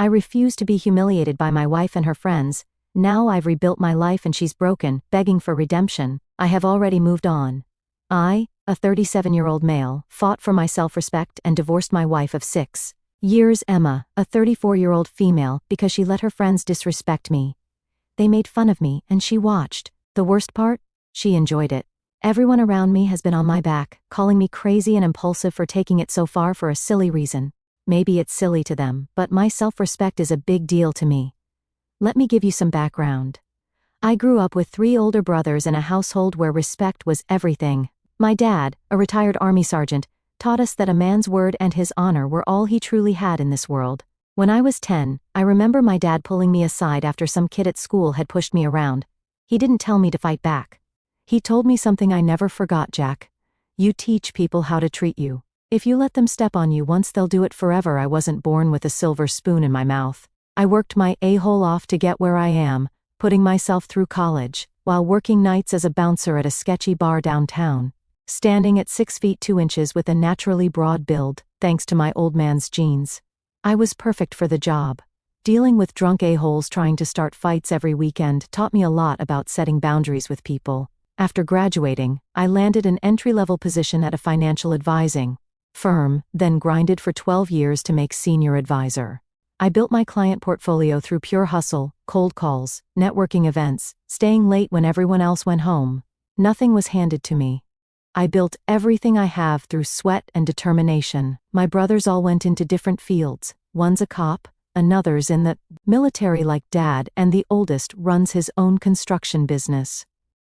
I refuse to be humiliated by my wife and her friends. Now I've rebuilt my life and she's broken, begging for redemption. I have already moved on. I, a 37-year-old male, fought for my self-respect and divorced my wife of 6 years. Emma, a 34-year-old female, because she let her friends disrespect me. They made fun of me and she watched. The worst part? She enjoyed it. Everyone around me has been on my back, calling me crazy and impulsive for taking it so far for a silly reason. Maybe it's silly to them, but my self-respect is a big deal to me. Let me give you some background. I grew up with 3 older brothers in a household where respect was everything. My dad, a retired Army sergeant, taught us that a man's word and his honor were all he truly had in this world. When I was 10, I remember my dad pulling me aside after some kid at school had pushed me around. He didn't tell me to fight back. He told me something I never forgot, Jack. You teach people how to treat you. If you let them step on you once, they'll do it forever. I wasn't born with a silver spoon in my mouth. I worked my a-hole off to get where I am, putting myself through college, while working nights as a bouncer at a sketchy bar downtown. Standing at 6 feet 2 inches with a naturally broad build, thanks to my old man's genes. I was perfect for the job. Dealing with drunk a-holes trying to start fights every weekend taught me a lot about setting boundaries with people. After graduating, I landed an entry-level position at a financial advising firm, then grinded for 12 years to make senior advisor. I built my client portfolio through pure hustle, cold calls, networking events, staying late when everyone else went home. Nothing was handed to me. I built everything I have through sweat and determination. My brothers all went into different fields. One's a cop, another's in the military like Dad, and the oldest runs his own construction business.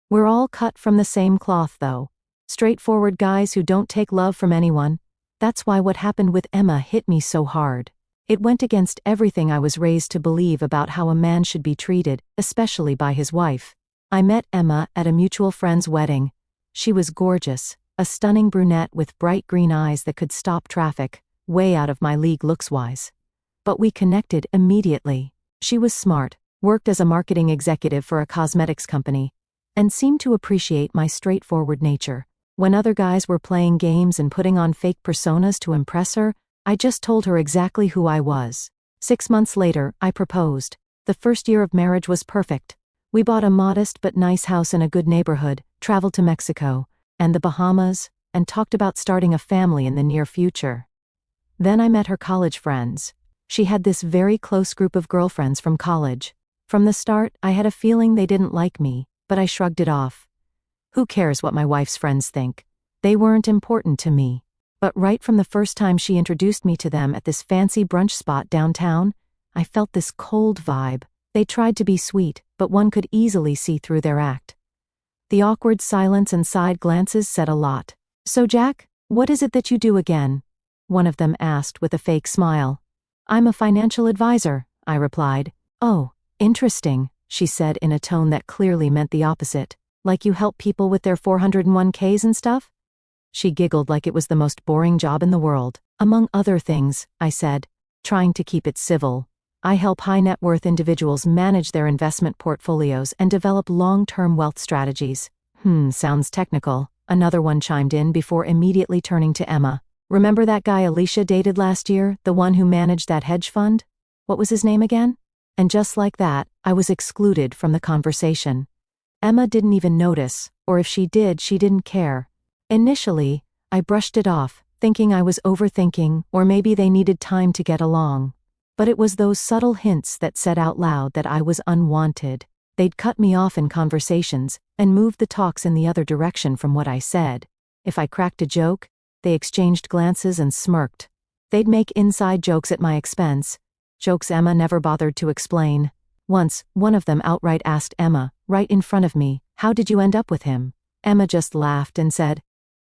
We're all cut from the same cloth though. Straightforward guys who don't take love from anyone. That's why what happened with Emma hit me so hard. It went against everything I was raised to believe about how a man should be treated, especially by his wife. I met Emma at a mutual friend's wedding. She was gorgeous, a stunning brunette with bright green eyes that could stop traffic, way out of my league looks-wise. But we connected immediately. She was smart, worked as a marketing executive for a cosmetics company, and seemed to appreciate my straightforward nature. When other guys were playing games and putting on fake personas to impress her, I just told her exactly who I was. 6 months later, I proposed. The first year of marriage was perfect. We bought a modest but nice house in a good neighborhood, traveled to Mexico and the Bahamas, and talked about starting a family in the near future. Then I met her college friends. She had this very close group of girlfriends from college. From the start, I had a feeling they didn't like me, but I shrugged it off. Who cares what my wife's friends think? They weren't important to me. But right from the first time she introduced me to them at this fancy brunch spot downtown, I felt this cold vibe. They tried to be sweet, but one could easily see through their act. The awkward silence and side glances said a lot. "So Jack, what is it that you do again?" one of them asked with a fake smile. "I'm a financial advisor," I replied. "Oh, interesting," she said in a tone that clearly meant the opposite. "Like you help people with their 401ks and stuff?" She giggled like it was the most boring job in the world. "Among other things," I said, trying to keep it civil. "I help high-net-worth individuals manage their investment portfolios and develop long-term wealth strategies." Sounds technical," another one chimed in before immediately turning to Emma. "Remember that guy Alicia dated last year, the one who managed that hedge fund? What was his name again?" And just like that, I was excluded from the conversation. Emma didn't even notice, or if she did, she didn't care. Initially, I brushed it off, thinking I was overthinking, or maybe they needed time to get along. But it was those subtle hints that said out loud that I was unwanted. They'd cut me off in conversations, and moved the talks in the other direction from what I said. If I cracked a joke, they exchanged glances and smirked. They'd make inside jokes at my expense, jokes Emma never bothered to explain. Once, one of them outright asked Emma, right in front of me, "How did you end up with him?" Emma just laughed and said,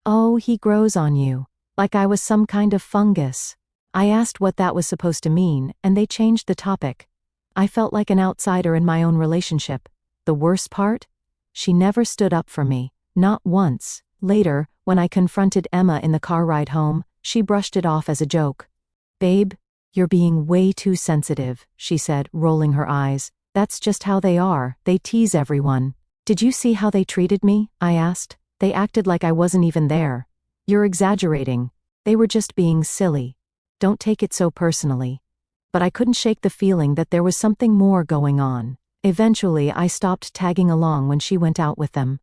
"Oh, he grows on you. Like I was some kind of fungus." I asked what that was supposed to mean, and they changed the topic. I felt like an outsider in my own relationship. The worst part? She never stood up for me, not once. Later, when I confronted Emma in the car ride home, she brushed it off as a joke. "Babe, you're being way too sensitive," she said, rolling her eyes. "That's just how they are, they tease everyone." "Did you see how they treated me?" I asked. "They acted like I wasn't even there." "You're exaggerating. They were just being silly. Don't take it so personally." but I couldn't shake the feeling that there was something more going on. Eventually, I stopped tagging along when she went out with them.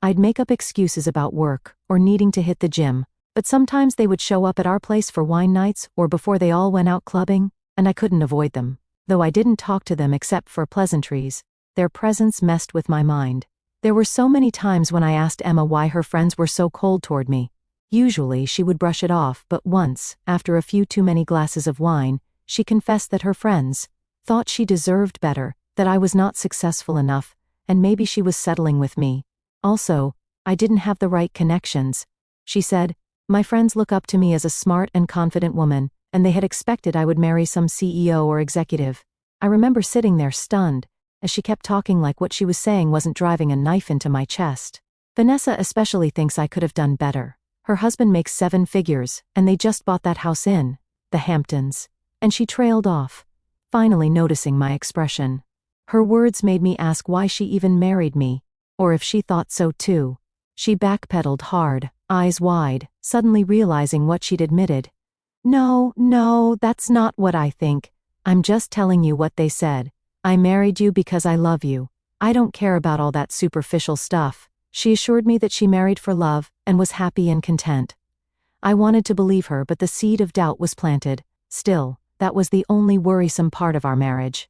I'd make up excuses about work or needing to hit the gym, but sometimes they would show up at our place for wine nights or before they all went out clubbing, and I couldn't avoid them. Though I didn't talk to them except for pleasantries, their presence messed with my mind. There were so many times when I asked Emma why her friends were so cold toward me. Usually she would brush it off, but once, after a few too many glasses of wine, she confessed that her friends thought she deserved better, that I was not successful enough, and maybe she was settling with me. Also, I didn't have the right connections. She said, "My friends look up to me as a smart and confident woman, and they had expected I would marry some CEO or executive." I remember sitting there stunned, as she kept talking like what she was saying wasn't driving a knife into my chest. Vanessa especially thinks I could have done better. Her husband makes 7 figures, and they just bought that house in the Hamptons. And she trailed off, finally noticing my expression. Her words made me ask why she even married me, or if she thought so too. She backpedaled hard, eyes wide, suddenly realizing what she'd admitted. No, that's not what I think. I'm just telling you what they said. I married you because I love you. I don't care about all that superficial stuff." She assured me that she married for love and was happy and content. I wanted to believe her, but the seed of doubt was planted. Still, that was the only worrisome part of our marriage.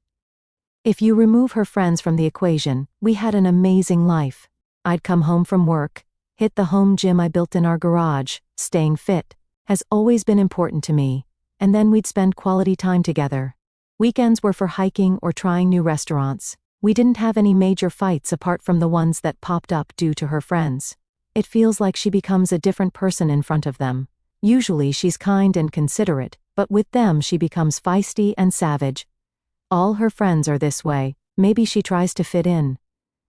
If you remove her friends from the equation, we had an amazing life. I'd come home from work, hit the home gym I built in our garage. Staying fit has always been important to me, and then we'd spend quality time together. Weekends were for hiking or trying new restaurants. We didn't have any major fights apart from the ones that popped up due to her friends. It feels like she becomes a different person in front of them. Usually she's kind and considerate, but with them she becomes feisty and savage. All her friends are this way. Maybe she tries to fit in.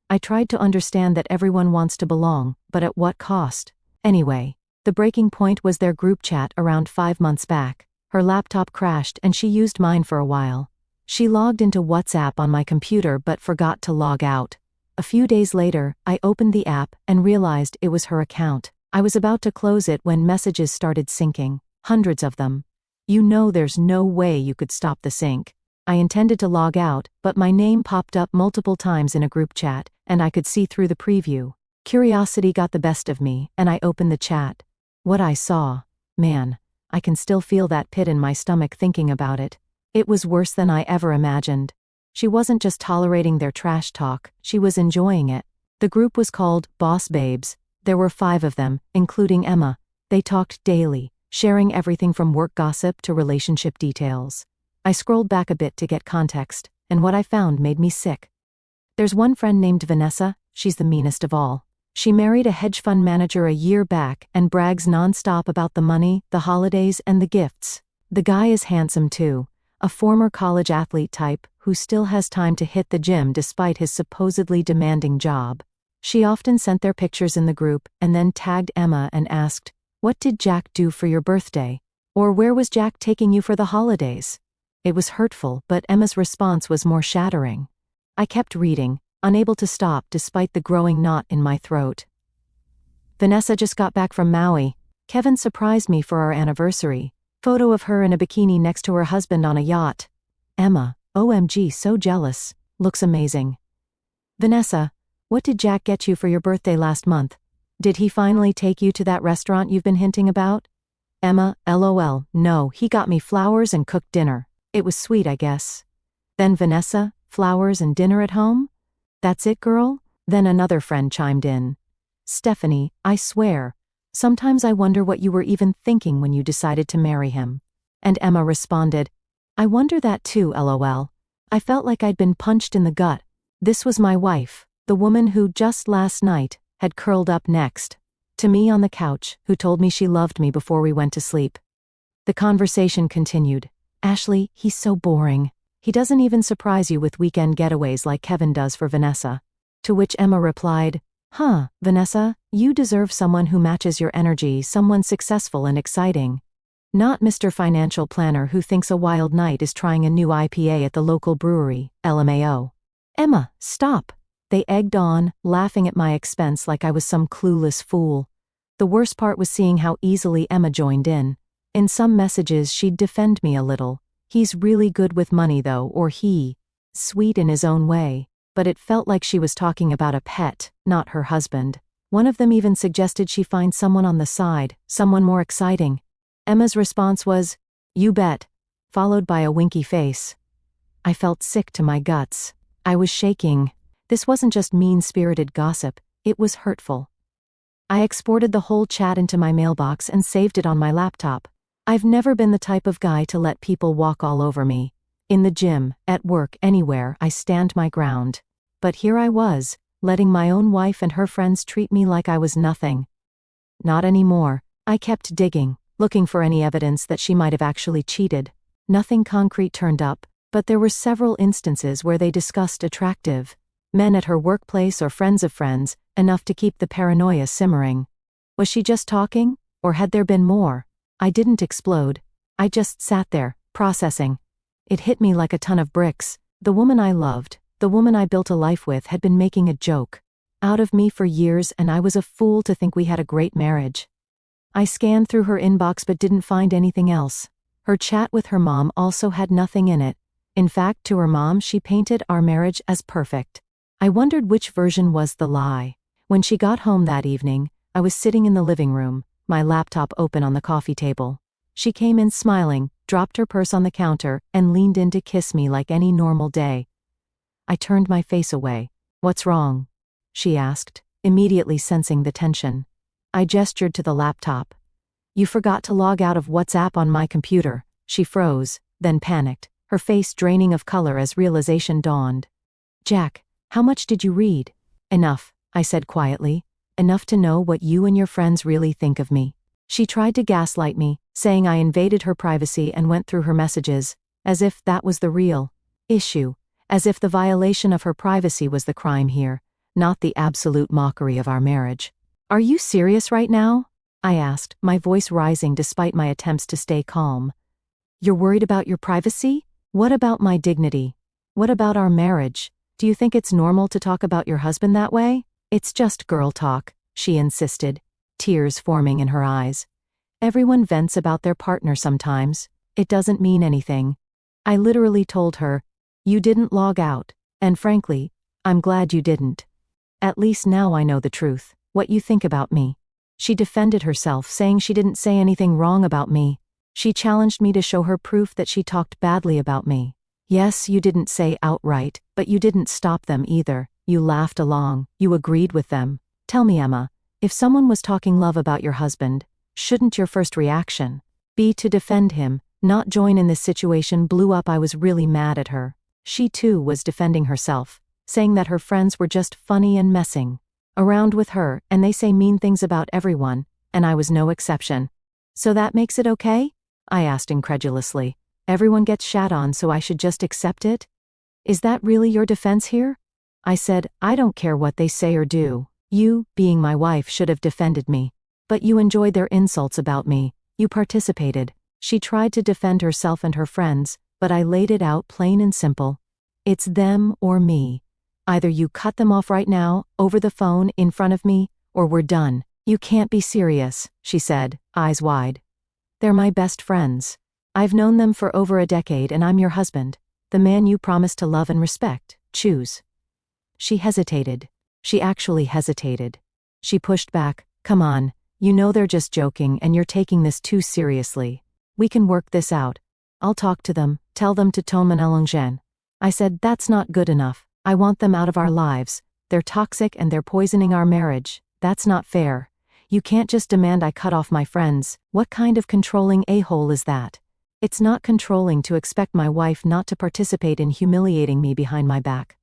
I tried to understand that everyone wants to belong, but at what cost? Anyway, the breaking point was their group chat around 5 months back. Her laptop crashed and she used mine for a while. She logged into WhatsApp on my computer but forgot to log out. A few days later, I opened the app and realized it was her account. I was about to close it when messages started syncing. Hundreds of them. You know there's no way you could stop the sync. I intended to log out, but my name popped up multiple times in a group chat, and I could see through the preview. Curiosity got the best of me, and I opened the chat. What I saw, man, I can still feel that pit in my stomach thinking about it. It was worse than I ever imagined. She wasn't just tolerating their trash talk, she was enjoying it. The group was called Boss Babes. There were 5 of them, including Emma. They talked daily, sharing everything from work gossip to relationship details. I scrolled back a bit to get context, and what I found made me sick. There's one friend named Vanessa. She's the meanest of all. She married a hedge fund manager a year back and brags nonstop about the money, the holidays, and the gifts. The guy is handsome too. A former college athlete type who still has time to hit the gym despite his supposedly demanding job. She often sent their pictures in the group and then tagged Emma and asked, "What did Jack do for your birthday?" Or "Where was Jack taking you for the holidays?" It was hurtful, but Emma's response was more shattering. I kept reading, unable to stop despite the growing knot in my throat. Vanessa just got back from Maui. Kevin surprised me for our anniversary. Photo of her in a bikini next to her husband on a yacht. Emma, OMG, so jealous. Looks amazing. Vanessa, what did Jack get you for your birthday last month? Did he finally take you to that restaurant you've been hinting about? Emma, LOL, no, he got me flowers and cooked dinner. It was sweet, I guess. Then Vanessa, flowers and dinner at home? That's it, girl? Then another friend chimed in. Stephanie, I swear. Sometimes I wonder what you were even thinking when you decided to marry him. And Emma responded, I wonder that too, LOL. I felt like I'd been punched in the gut. This was my wife, the woman who just last night had curled up next to me on the couch, who told me she loved me before we went to sleep. The conversation continued. Ashley, he's so boring. He doesn't even surprise you with weekend getaways like Kevin does for Vanessa. To which Emma replied, Vanessa, you deserve someone who matches your energy, someone successful and exciting. Not Mr. Financial Planner who thinks a wild night is trying a new IPA at the local brewery, LMAO. Emma, stop. They egged on, laughing at my expense like I was some clueless fool. The worst part was seeing how easily Emma joined in. In some messages she'd defend me a little. He's really good with money though, or sweet in his own way. But it felt like she was talking about a pet, not her husband. One of them even suggested she find someone on the side, someone more exciting. Emma's response was, "You bet," followed by a winky face. I felt sick to my guts. I was shaking. This wasn't just mean-spirited gossip, it was hurtful. I exported the whole chat into my mailbox and saved it on my laptop. I've never been the type of guy to let people walk all over me. In the gym, at work, anywhere, I stand my ground. But here I was, letting my own wife and her friends treat me like I was nothing. Not anymore. I kept digging, looking for any evidence that she might have actually cheated. Nothing concrete turned up, but there were several instances where they discussed attractive men at her workplace or friends of friends, enough to keep the paranoia simmering. Was she just talking, or had there been more? I didn't explode. I just sat there, processing. It hit me like a ton of bricks. The woman I loved, the woman I built a life with, had been making a joke out of me for years, and I was a fool to think we had a great marriage. I scanned through her inbox but didn't find anything else. Her chat with her mom also had nothing in it. In fact, to her mom, she painted our marriage as perfect. I wondered which version was the lie. When she got home that evening, I was sitting in the living room, my laptop open on the coffee table. She came in smiling, dropped her purse on the counter, and leaned in to kiss me like any normal day. I turned my face away. "What's wrong?" she asked, immediately sensing the tension. I gestured to the laptop. "You forgot to log out of WhatsApp on my computer." She froze, then panicked, her face draining of color as realization dawned. "Jack, how much did you read?" "Enough," I said quietly. "Enough to know what you and your friends really think of me." She tried to gaslight me, saying I invaded her privacy and went through her messages, as if that was the real issue, as if the violation of her privacy was the crime here, not the absolute mockery of our marriage. "Are you serious right now?" I asked, my voice rising despite my attempts to stay calm. "You're worried about your privacy? What about my dignity? What about our marriage? Do you think it's normal to talk about your husband that way?" "It's just girl talk," she insisted, tears forming in her eyes. "Everyone vents about their partner sometimes. It doesn't mean anything." I literally told her, "You didn't log out, and frankly, I'm glad you didn't. At least now I know the truth, what you think about me." She defended herself, saying she didn't say anything wrong about me. She challenged me to show her proof that she talked badly about me. "Yes, you didn't say outright, but you didn't stop them either. You laughed along, you agreed with them. Tell me, Emma, if someone was talking love about your husband, shouldn't your first reaction be to defend him, not join in this situation?" Blew up. I was really mad at her. She too was defending herself, saying that her friends were just funny and messing around with her, and they say mean things about everyone, and I was no exception. "So that makes it okay?" I asked incredulously. "Everyone gets shat on, so I should just accept it? Is that really your defense here?" I said, "I don't care what they say or do. You, being my wife, should have defended me. But you enjoyed their insults about me. You participated." She tried to defend herself and her friends, but I laid it out plain and simple. It's them or me. Either you cut them off right now, over the phone, in front of me, or we're done. "You can't be serious," she said, eyes wide. "They're my best friends. I've known them for over a decade, and I'm your husband, the man you promised to love and respect. Choose." She hesitated. She actually hesitated. She pushed back. "Come on, you know they're just joking and you're taking this too seriously. We can work this out. I'll talk to them, tell them to tone m'allonger." I said, "That's not good enough. I want them out of our lives. They're toxic and they're poisoning our marriage. That's not fair. You can't just demand I cut off my friends. What kind of controlling a-hole is that?" "It's not controlling to expect my wife not to participate in humiliating me behind my back.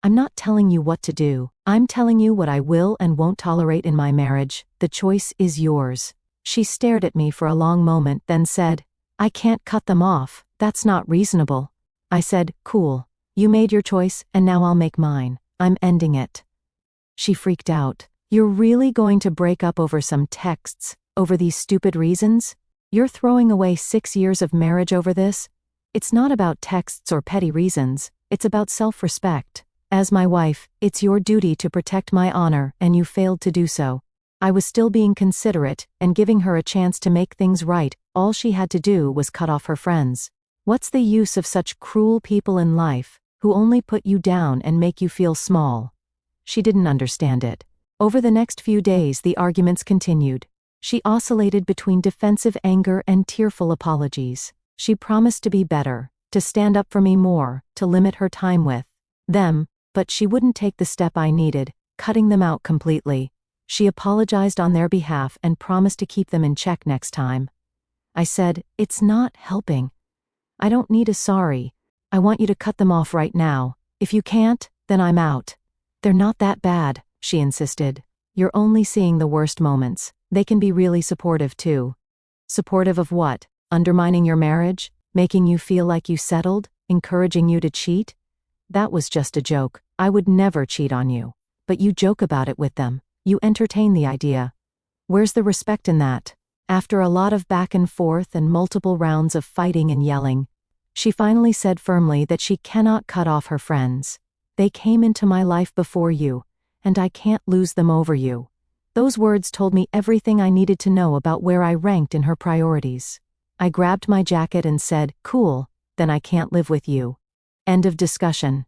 I'm not telling you what to do. I'm telling you what I will and won't tolerate in my marriage. The choice is yours." She stared at me for a long moment, then said, "I can't cut them off. That's not reasonable." I said, "Cool. You made your choice, and now I'll make mine. I'm ending it." She freaked out. "You're really going to break up over some texts, over these stupid reasons? You're throwing away 6 years of marriage over this? It's not about texts or petty reasons, it's about self-respect. As my wife, it's your duty to protect my honor, and you failed to do so." I was still being considerate and giving her a chance to make things right. All she had to do was cut off her friends. What's the use of such cruel people in life, who only put you down and make you feel small? She didn't understand it. Over the next few days, the arguments continued. She oscillated between defensive anger and tearful apologies. She promised to be better, to stand up for me more, to limit her time with them, but she wouldn't take the step I needed, cutting them out completely. She apologized on their behalf and promised to keep them in check next time. I said, "It's not helping. I don't need a sorry. I want you to cut them off right now. If you can't, then I'm out." "They're not that bad," she insisted. "You're only seeing the worst moments. They can be really supportive too." Supportive of what? Undermining your marriage? Making you feel like you settled? Encouraging you to cheat? That was just a joke. I would never cheat on you. But you joke about it with them. You entertain the idea. Where's the respect in that? After a lot of back and forth and multiple rounds of fighting and yelling, she finally said firmly that she cannot cut off her friends. "They came into my life before you, and I can't lose them over you." Those words told me everything I needed to know about where I ranked in her priorities. I grabbed my jacket and said, "Cool, then I can't live with you." End of discussion.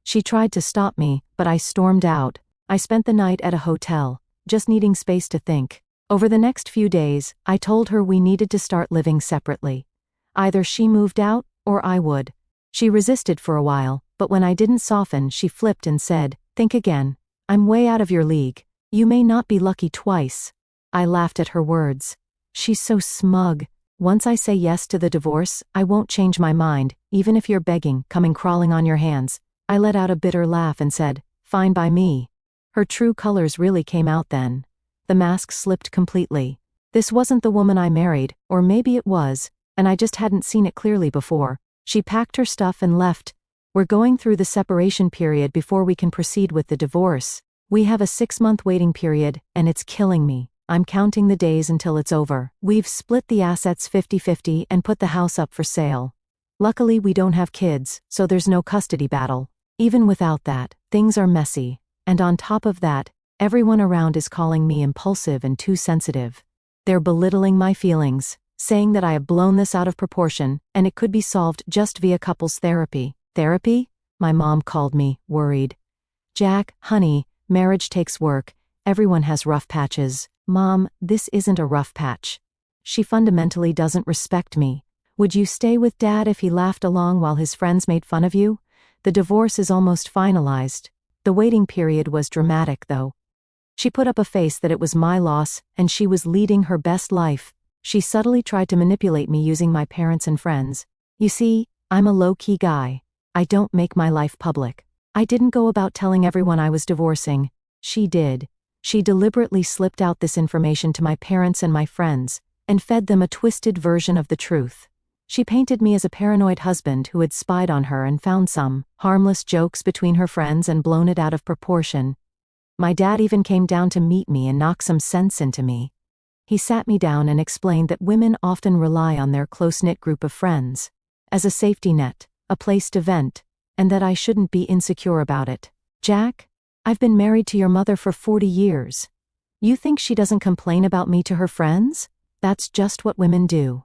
She tried to stop me, but I stormed out. I spent the night at a hotel, just needing space to think. Over the next few days, I told her we needed to start living separately. Either she moved out, or I would. She resisted for a while, but when I didn't soften, she flipped and said, "Think again. I'm way out of your league. You may not be lucky twice." I laughed at her words. She's so smug. "Once I say yes to the divorce, I won't change my mind, even if you're begging, coming crawling on your hands." I let out a bitter laugh and said, "Fine by me." Her true colors really came out then. The mask slipped completely. This wasn't the woman I married, or maybe it was, and I just hadn't seen it clearly before. She packed her stuff and left. "We're going through the separation period before we can proceed with the divorce. We have a 6-month waiting period, and it's killing me. I'm counting the days until it's over. We've split the assets 50-50 and put the house up for sale. Luckily we don't have kids, so there's no custody battle. Even without that, things are messy. And on top of that, everyone around is calling me impulsive and too sensitive. They're belittling my feelings, saying that I have blown this out of proportion, and it could be solved just via couples therapy." "Therapy?" My mom called me, worried. "Jack, honey, marriage takes work. Everyone has rough patches." "Mom, this isn't a rough patch. She fundamentally doesn't respect me. Would you stay with Dad if he laughed along while his friends made fun of you? The divorce is almost finalized." The waiting period was dramatic, though. She put up a face that it was my loss, and she was leading her best life. She subtly tried to manipulate me using my parents and friends. "You see, I'm a low-key guy. I don't make my life public. I didn't go about telling everyone I was divorcing. She did. She deliberately slipped out this information to my parents and my friends, and fed them a twisted version of the truth. She painted me as a paranoid husband who had spied on her and found some harmless jokes between her friends and blown it out of proportion. My dad even came down to meet me and knock some sense into me. He sat me down and explained that women often rely on their close-knit group of friends as a safety net, a place to vent, and that I shouldn't be insecure about it. "Jack, I've been married to your mother for 40 years. You think she doesn't complain about me to her friends? That's just what women do."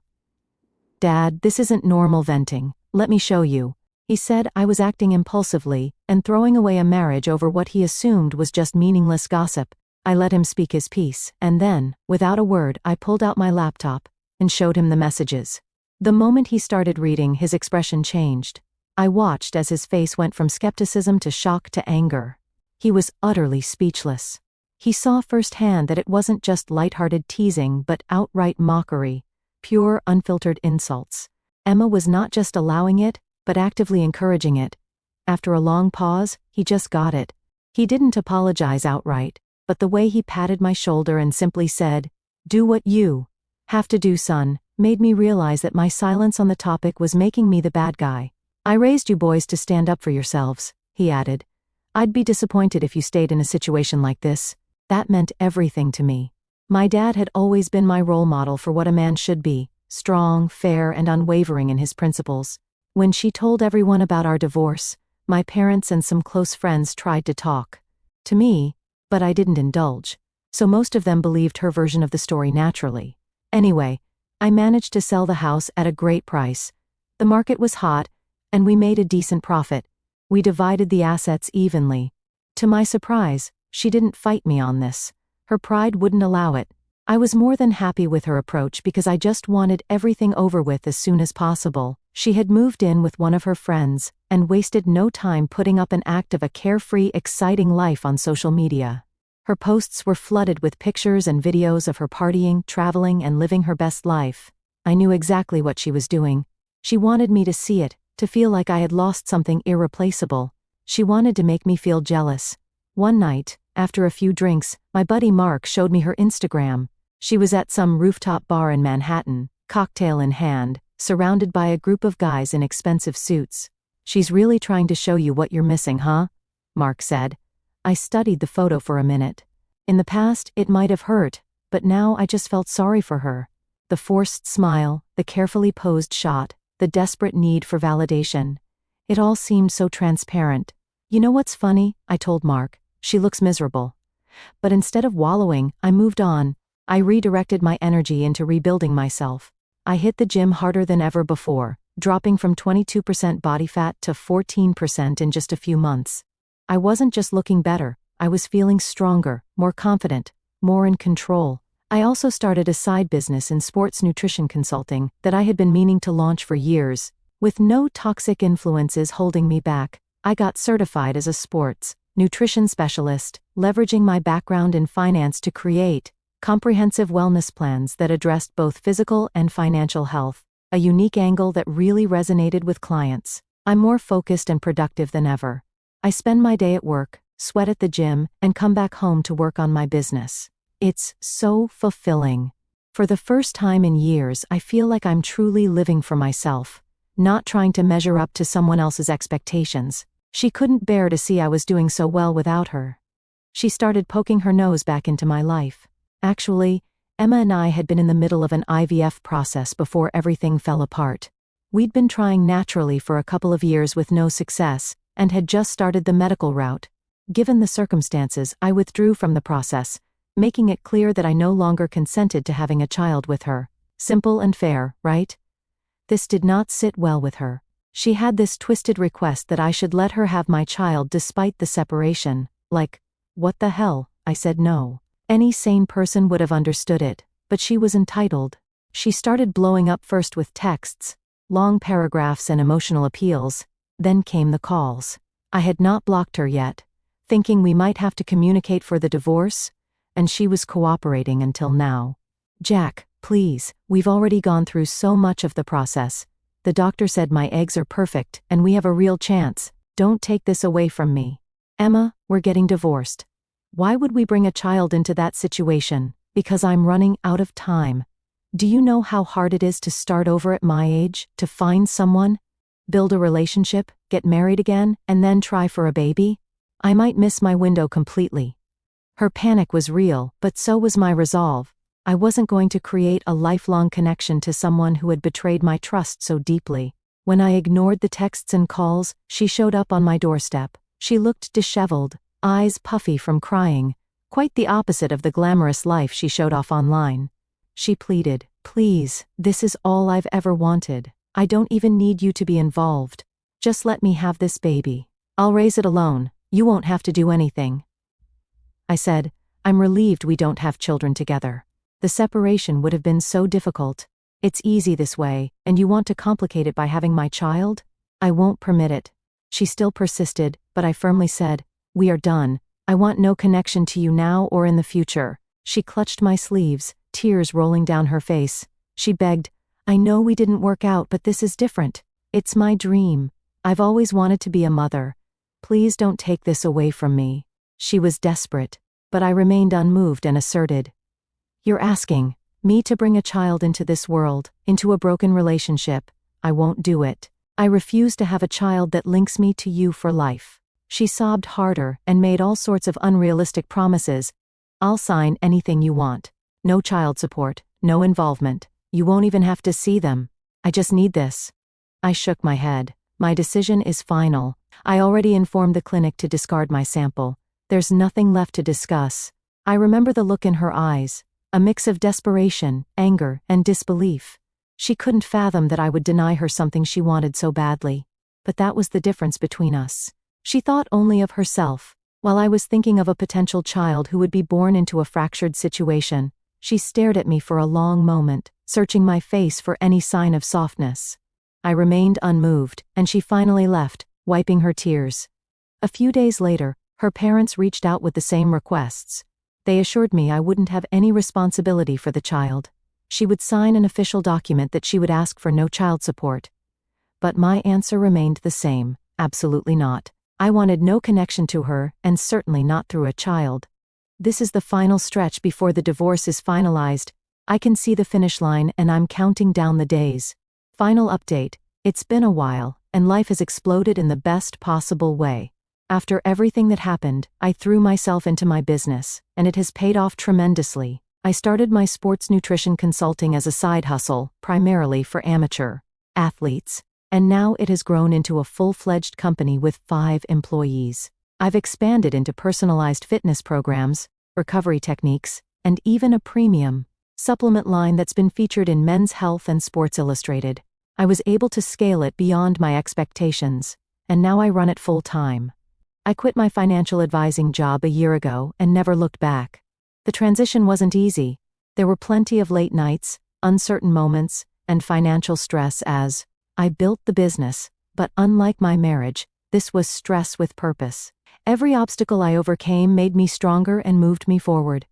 "Dad, this isn't normal venting. Let me show you." He said I was acting impulsively and throwing away a marriage over what he assumed was just meaningless gossip. I let him speak his piece, and then, without a word, I pulled out my laptop and showed him the messages. The moment he started reading, his expression changed. I watched as his face went from skepticism to shock to anger. He was utterly speechless. He saw firsthand that it wasn't just lighthearted teasing but outright mockery, pure unfiltered insults. Emma was not just allowing it, but actively encouraging it. After a long pause, he just got it. He didn't apologize outright, but the way he patted my shoulder and simply said, "Do what you have to do, son," made me realize that my silence on the topic was making me the bad guy. "I raised you boys to stand up for yourselves," he added. "I'd be disappointed if you stayed in a situation like this. That meant everything to me. My dad had always been my role model for what a man should be, strong, fair, and unwavering in his principles." When she told everyone about our divorce, my parents and some close friends tried to talk to me, but I didn't indulge, so most of them believed her version of the story naturally. Anyway, I managed to sell the house at a great price. The market was hot, and we made a decent profit. We divided the assets evenly. To my surprise, she didn't fight me on this. Her pride wouldn't allow it. I was more than happy with her approach because I just wanted everything over with as soon as possible. She had moved in with one of her friends, and wasted no time putting up an act of a carefree, exciting life on social media. Her posts were flooded with pictures and videos of her partying, traveling, and living her best life. I knew exactly what she was doing. She wanted me to see it, to feel like I had lost something irreplaceable. She wanted to make me feel jealous. One night, after a few drinks, my buddy Mark showed me her Instagram. She was at some rooftop bar in Manhattan, cocktail in hand, surrounded by a group of guys in expensive suits. "She's really trying to show you what you're missing, huh?" Mark said. I studied the photo for a minute. In the past, it might have hurt, but now I just felt sorry for her. The forced smile, the carefully posed shot, the desperate need for validation. It all seemed so transparent. "You know what's funny?" I told Mark. "She looks miserable." But instead of wallowing, I moved on. I redirected my energy into rebuilding myself. I hit the gym harder than ever before, dropping from 22% body fat to 14% in just a few months. I wasn't just looking better, I was feeling stronger, more confident, more in control. I also started a side business in sports nutrition consulting that I had been meaning to launch for years. With no toxic influences holding me back, I got certified as a sports nutrition specialist, leveraging my background in finance to create comprehensive wellness plans that addressed both physical and financial health, a unique angle that really resonated with clients. I'm more focused and productive than ever. I spend my day at work, sweat at the gym, and come back home to work on my business. It's so fulfilling. For the first time in years, I feel like I'm truly living for myself, not trying to measure up to someone else's expectations. She couldn't bear to see I was doing so well without her. She started poking her nose back into my life. Actually, Emma and I had been in the middle of an IVF process before everything fell apart. We'd been trying naturally for a couple of years with no success, and had just started the medical route. Given the circumstances, I withdrew from the process, making it clear that I no longer consented to having a child with her. Simple and fair, right? This did not sit well with her. She had this twisted request that I should let her have my child despite the separation. Like, what the hell? I said no. Any sane person would have understood it, but she was entitled. She started blowing up first with texts, long paragraphs and emotional appeals. Then came the calls. I had not blocked her yet, thinking we might have to communicate for the divorce, and she was cooperating until now. "Jack, please, we've already gone through so much of the process. The doctor said my eggs are perfect and we have a real chance. Don't take this away from me. Emma, we're getting divorced. Why would we bring a child into that situation? Because I'm running out of time. Do you know how hard it is to start over at my age, to find someone, build a relationship, get married again, and then try for a baby? I might miss my window completely." Her panic was real, but so was my resolve. I wasn't going to create a lifelong connection to someone who had betrayed my trust so deeply. When I ignored the texts and calls, she showed up on my doorstep. She looked disheveled, eyes puffy from crying, quite the opposite of the glamorous life she showed off online. She pleaded, "Please, this is all I've ever wanted. I don't even need you to be involved. Just let me have this baby. I'll raise it alone. You won't have to do anything." I said, "I'm relieved we don't have children together. The separation would have been so difficult. It's easy this way, and you want to complicate it by having my child? I won't permit it." She still persisted, but I firmly said, "We are done. I want no connection to you now or in the future." She clutched my sleeves, tears rolling down her face. She begged, "I know we didn't work out, but this is different. It's my dream. I've always wanted to be a mother. Please don't take this away from me." She was desperate, but I remained unmoved and asserted, "You're asking me to bring a child into this world, into a broken relationship. I won't do it. I refuse to have a child that links me to you for life." She sobbed harder and made all sorts of unrealistic promises. "I'll sign anything you want. No child support, no involvement. You won't even have to see them. I just need this." I shook my head. "My decision is final. I already informed the clinic to discard my sample. There's nothing left to discuss." I remember the look in her eyes, a mix of desperation, anger, and disbelief. She couldn't fathom that I would deny her something she wanted so badly. But that was the difference between us. She thought only of herself, while I was thinking of a potential child who would be born into a fractured situation. She stared at me for a long moment, searching my face for any sign of softness. I remained unmoved, and she finally left, wiping her tears. A few days later, her parents reached out with the same requests. They assured me I wouldn't have any responsibility for the child. She would sign an official document that she would ask for no child support. But my answer remained the same: absolutely not. I wanted no connection to her, and certainly not through a child. This is the final stretch before the divorce is finalized. I can see the finish line, and I'm counting down the days. Final update: it's been a while, and life has exploded in the best possible way. After everything that happened, I threw myself into my business, and it has paid off tremendously. I started my sports nutrition consulting as a side hustle, primarily for amateur athletes, and now it has grown into a full-fledged company with 5 employees. I've expanded into personalized fitness programs, recovery techniques, and even a premium supplement line that's been featured in Men's Health and Sports Illustrated. I was able to scale it beyond my expectations, and now I run it full-time. I quit my financial advising job a year ago and never looked back. The transition wasn't easy. There were plenty of late nights, uncertain moments, and financial stress as I built the business, but unlike my marriage, this was stress with purpose. Every obstacle I overcame made me stronger and moved me forward.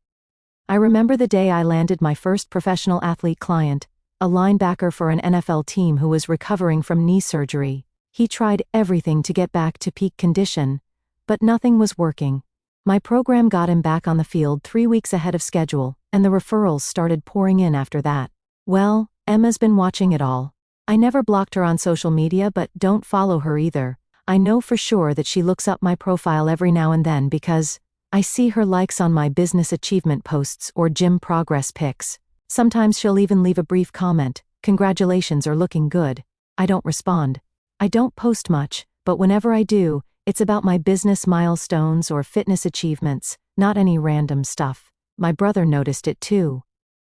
I remember the day I landed my first professional athlete client, a linebacker for an NFL team who was recovering from knee surgery. He tried everything to get back to peak condition, but nothing was working. My program got him back on the field 3 weeks ahead of schedule, and the referrals started pouring in after that. Well, Emma's been watching it all. I never blocked her on social media, but don't follow her either. I know for sure that she looks up my profile every now and then because I see her likes on my business achievement posts or gym progress pics. Sometimes she'll even leave a brief comment: "Congratulations" or "Looking good." I don't respond. I don't post much, but whenever I do, it's about my business milestones or fitness achievements, not any random stuff. My brother noticed it too.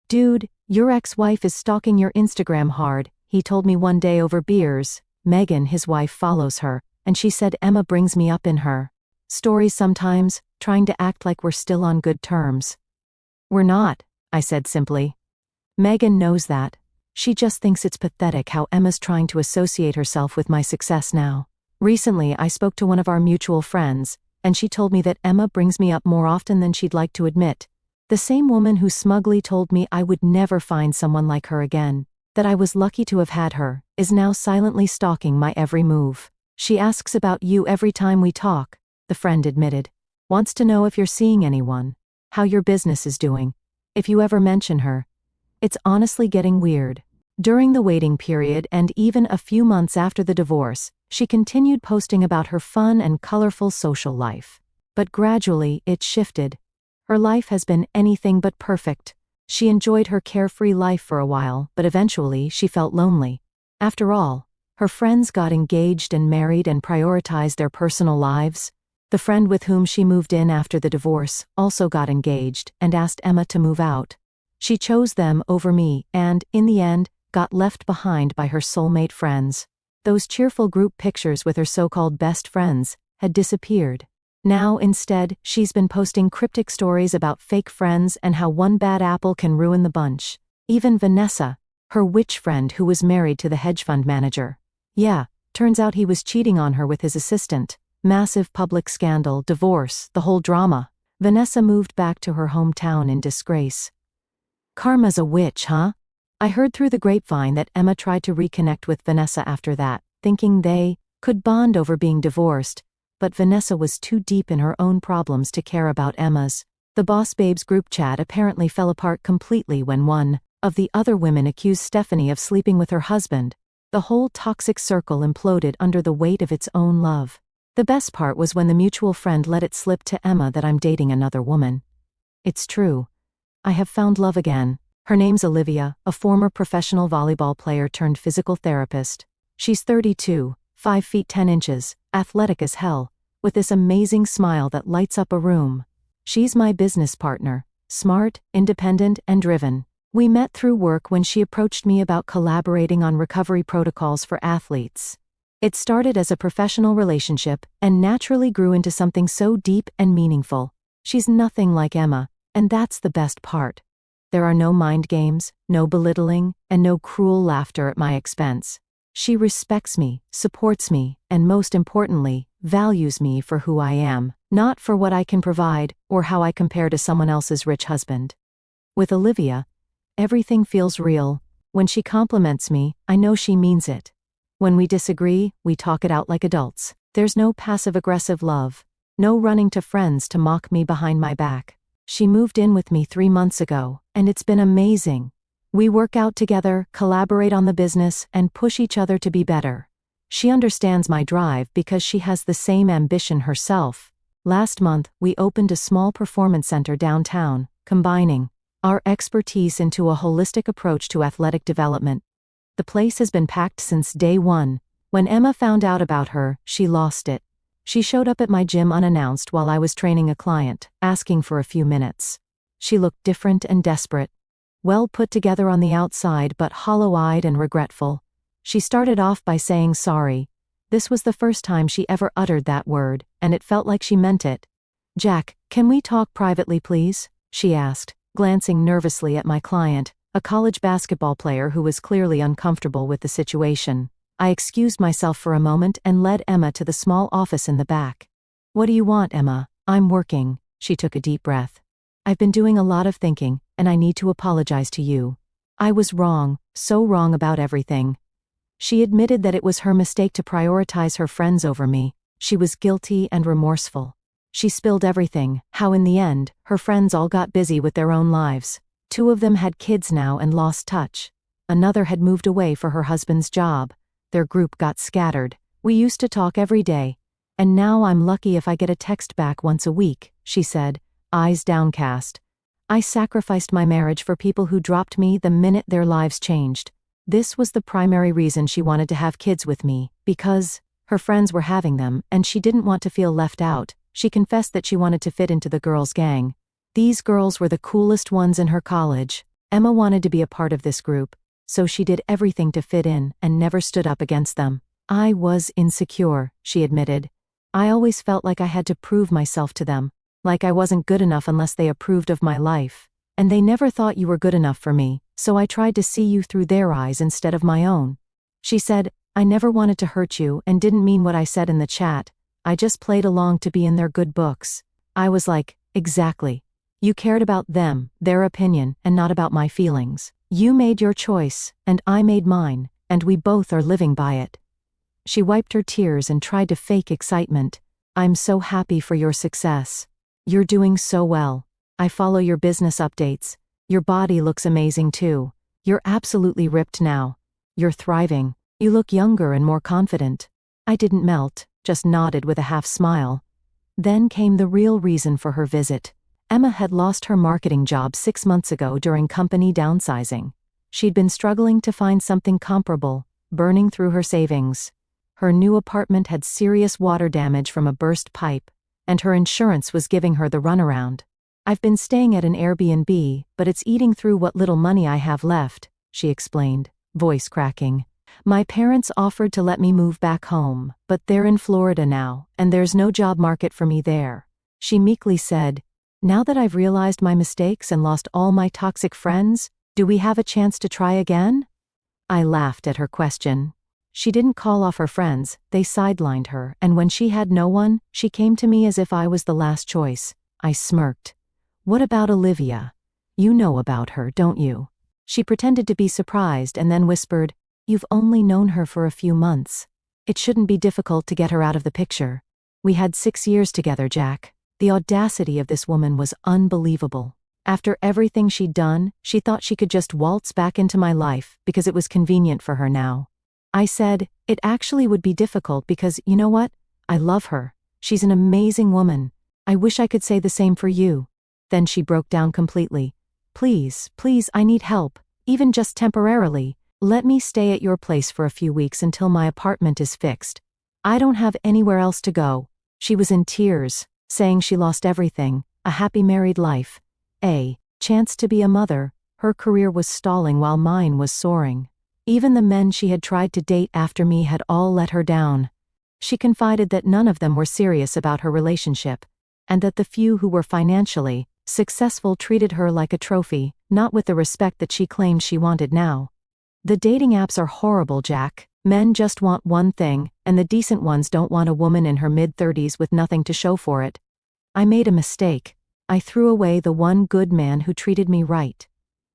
"Dude, your ex-wife is stalking your Instagram hard," he told me one day over beers. Megan, his wife, follows her, and she said Emma brings me up in her stories sometimes, trying to act like we're still on good terms. "We're not," I said simply. Megan knows that. She just thinks it's pathetic how Emma's trying to associate herself with my success now. Recently, I spoke to one of our mutual friends, and she told me that Emma brings me up more often than she'd like to admit. The same woman who smugly told me I would never find someone like her again, that I was lucky to have had her, is now silently stalking my every move. "She asks about you every time we talk," the friend admitted. "Wants to know if you're seeing anyone, how your business is doing, if you ever mention her." It's honestly getting weird. During the waiting period and even a few months after the divorce, she continued posting about her fun and colorful social life. But gradually, it shifted. Her life has been anything but perfect. She enjoyed her carefree life for a while, but eventually she felt lonely. After all, her friends got engaged and married and prioritized their personal lives. The friend with whom she moved in after the divorce also got engaged and asked Emma to move out. She chose them over me and, in the end, got left behind by her soulmate friends. Those cheerful group pictures with her so-called best friends had disappeared. Now, instead, she's been posting cryptic stories about fake friends and how one bad apple can ruin the bunch. Even Vanessa, her witch friend who was married to the hedge fund manager. Yeah, turns out he was cheating on her with his assistant. Massive public scandal, divorce, the whole drama. Vanessa moved back to her hometown in disgrace. Karma's a witch, huh? I heard through the grapevine that Emma tried to reconnect with Vanessa after that, thinking they could bond over being divorced, but Vanessa was too deep in her own problems to care about Emma's. The Boss Babes group chat apparently fell apart completely when one of the other women accused Stephanie of sleeping with her husband. The whole toxic circle imploded under the weight of its own love. The best part was when the mutual friend let it slip to Emma that I'm dating another woman. It's true. I have found love again. Her name's Olivia, a former professional volleyball player turned physical therapist. She's 32, 5 feet 10 inches, athletic as hell, with this amazing smile that lights up a room. She's my business partner, smart, independent, and driven. We met through work when she approached me about collaborating on recovery protocols for athletes. It started as a professional relationship and naturally grew into something so deep and meaningful. She's nothing like Emma, and that's the best part. There are no mind games, no belittling, and no cruel laughter at my expense. She respects me, supports me, and most importantly, values me for who I am, not for what I can provide or how I compare to someone else's rich husband. With Olivia, everything feels real. When she compliments me, I know she means it. When we disagree, we talk it out like adults. There's no passive-aggressive love. No running to friends to mock me behind my back. She moved in with me 3 months ago, and it's been amazing. We work out together, collaborate on the business, and push each other to be better. She understands my drive because she has the same ambition herself. Last month, we opened a small performance center downtown, combining our expertise into a holistic approach to athletic development. The place has been packed since day one. When Emma found out about her, she lost it. She showed up at my gym unannounced while I was training a client, asking for a few minutes. She looked different and desperate. Well put together on the outside but hollow-eyed and regretful. She started off by saying sorry. This was the first time she ever uttered that word, and it felt like she meant it. "Jack, can we talk privately please?" she asked, glancing nervously at my client, a college basketball player who was clearly uncomfortable with the situation. I excused myself for a moment and led Emma to the small office in the back. "What do you want, Emma? I'm working." She took a deep breath. "I've been doing a lot of thinking, and I need to apologize to you. I was wrong, so wrong about everything." She admitted that it was her mistake to prioritize her friends over me. She was guilty and remorseful. She spilled everything, how in the end, her friends all got busy with their own lives. 2 of them had kids now and lost touch. Another had moved away for her husband's job. Their group got scattered. We used to talk every day. "And now I'm lucky if I get a text back once a week," she said, eyes downcast. "I sacrificed my marriage for people who dropped me the minute their lives changed." This was the primary reason she wanted to have kids with me, because her friends were having them and she didn't want to feel left out. She confessed that she wanted to fit into the girls' gang. These girls were the coolest ones in her college. Emma wanted to be a part of this group, so she did everything to fit in and never stood up against them. "I was insecure," she admitted. "I always felt like I had to prove myself to them, like I wasn't good enough unless they approved of my life. And they never thought you were good enough for me, so I tried to see you through their eyes instead of my own." She said, "I never wanted to hurt you and didn't mean what I said in the chat. I just played along to be in their good books." I was like, "Exactly. You cared about them, their opinion, and not about my feelings. You made your choice, and I made mine, and we both are living by it." She wiped her tears and tried to fake excitement. "I'm so happy for your success. You're doing so well. I follow your business updates. Your body looks amazing too. You're absolutely ripped now. You're thriving. You look younger and more confident." I didn't melt, just nodded with a half smile. Then came the real reason for her visit. Emma had lost her marketing job 6 months ago during company downsizing. She'd been struggling to find something comparable, burning through her savings. Her new apartment had serious water damage from a burst pipe, and her insurance was giving her the runaround. "I've been staying at an Airbnb, but it's eating through what little money I have left," she explained, voice cracking. "My parents offered to let me move back home, but they're in Florida now, and there's no job market for me there." She meekly said, "Now that I've realized my mistakes and lost all my toxic friends, do we have a chance to try again?" I laughed at her question. She didn't call off her friends, they sidelined her, and when she had no one, she came to me as if I was the last choice. I smirked. "What about Olivia? You know about her, don't you?" She pretended to be surprised and then whispered, "You've only known her for a few months. It shouldn't be difficult to get her out of the picture. We had 6 years together, Jack." The audacity of this woman was unbelievable. After everything she'd done, she thought she could just waltz back into my life because it was convenient for her now. I said, "It actually would be difficult because, you know what? I love her. She's an amazing woman. I wish I could say the same for you." Then she broke down completely. "Please, please, I need help, even just temporarily. Let me stay at your place for a few weeks until my apartment is fixed. I don't have anywhere else to go." She was in tears, saying she lost everything, a happy married life, a chance to be a mother, Her career was stalling while mine was soaring. Even the men she had tried to date after me had all let her down. She confided that none of them were serious about her relationship, and that the few who were financially successful treated her like a trophy, not with the respect that she claimed she wanted now. The dating apps are horrible, Jack. Men just want one thing, and the decent ones don't want a woman in her mid-30s with nothing to show for it. I made a mistake. I threw away the one good man who treated me right.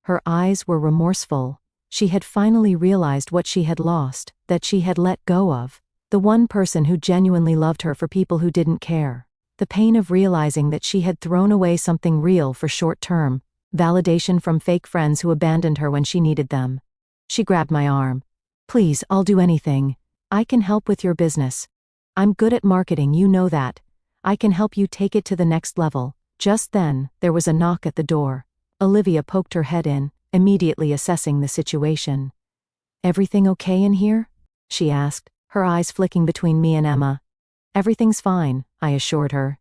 Her eyes were remorseful. She had finally realized what she had lost, that she had let go of. The one person who genuinely loved her for people who didn't care. The pain of realizing that she had thrown away something real for short-term validation from fake friends who abandoned her when she needed them. She grabbed my arm. Please, I'll do anything. I can help with your business. I'm good at marketing, you know that. I can help you take it to the next level. Just then, there was a knock at the door. Olivia poked her head in, immediately assessing the situation. Everything okay in here? She asked, her eyes flicking between me and Emma. Everything's fine, I assured her.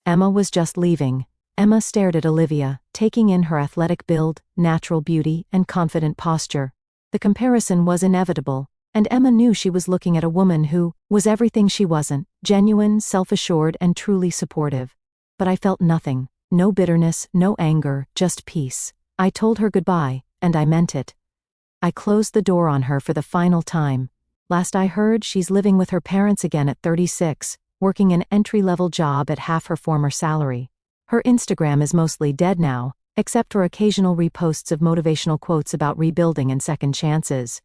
Emma was just leaving. Emma stared at Olivia, taking in her athletic build, natural beauty, and confident posture. The comparison was inevitable, and Emma knew she was looking at a woman who was everything she wasn't, genuine, self-assured, and truly supportive. But I felt nothing, no bitterness, no anger, just peace. I told her goodbye, and I meant it. I closed the door on her for the final time. Last I heard, she's living with her parents again at 36, working an entry-level job at half her former salary. Her Instagram is mostly dead now, except for occasional reposts of motivational quotes about rebuilding and second chances.